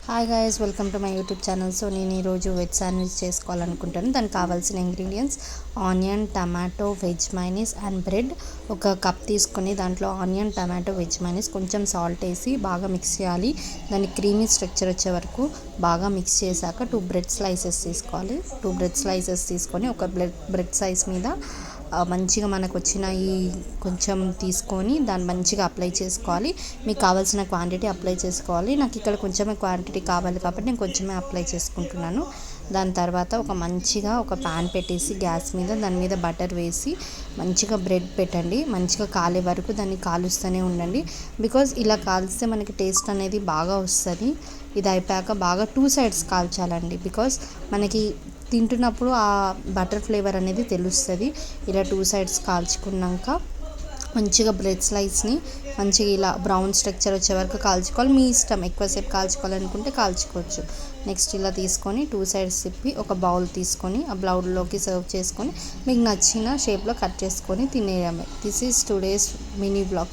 Hi guys, welcome to my YouTube channel. So నేను ఈరోజు veg sandwich చేసుకోవాలనుకుంటాను. దానికి కావాల్సిన ingredients onion, tomato, veg mayonnaise and bread. ఒక cup తీసుకొని దాంట్లో ఆనియన్, టమాటో, వెజ్ మైనీస్, కొంచెం సాల్ట్ వేసి బాగా మిక్స్ చేయాలి. దాని క్రీమీ స్ట్రక్చర్ వచ్చే వరకు బాగా మిక్స్ చేశాక 2 బ్రెడ్ స్లైసెస్ తీసుకోవాలి. 2 బ్రెడ్ స్లైసెస్ తీసుకొని ఒక బ్రెడ్ సైజ్ మీద మంచిగా మనకు వచ్చిన ఈ కొంచెం తీసుకొని దాన్ని మంచిగా అప్లై చేసుకోవాలి. మీకు కావాల్సిన క్వాంటిటీ అప్లై చేసుకోవాలి. నాకు ఇక్కడ కొంచెమే క్వాంటిటీ కావాలి కాబట్టి నేను కొంచెమే అప్లై చేసుకుంటున్నాను. దాని తర్వాత ఒక ప్యాన్ పెట్టేసి గ్యాస్ మీద దాని మీద బటర్ వేసి మంచిగా బ్రెడ్ పెట్టండి. మంచిగా కాలే వరకు దాన్ని కాలుస్తూనే ఉండండి. బికాజ్ ఇలా కాల్స్తే మనకి టేస్ట్ అనేది బాగా వస్తుంది. ఇది అయిపోయాక బాగా 2 సైడ్స్ కాల్చాలండి. బికాజ్ మనకి తింటున్నప్పుడు ఆ బటర్ ఫ్లేవర్ అనేది తెలుస్తుంది. ఇలా 2 సైడ్స్ కాల్చుకున్నాక మంచిగా బ్రెడ్ స్లైస్ని మంచిగా ఇలా బ్రౌన్ స్ట్రక్చర్ వచ్చే వరకు కాల్చుకోవాలి. మీ ఇష్టం, ఎక్కువసేపు కాల్చుకోవాలనుకుంటే కాల్చుకోవచ్చు. నెక్స్ట్ ఇలా తీసుకొని 2 సైడ్స్ తిప్పి ఒక బౌల్ తీసుకొని ఆ బౌల్లోకి సర్వ్ చేసుకొని మీకు నచ్చిన షేప్లో కట్ చేసుకొని తినేయడమే. This is today's mini blog.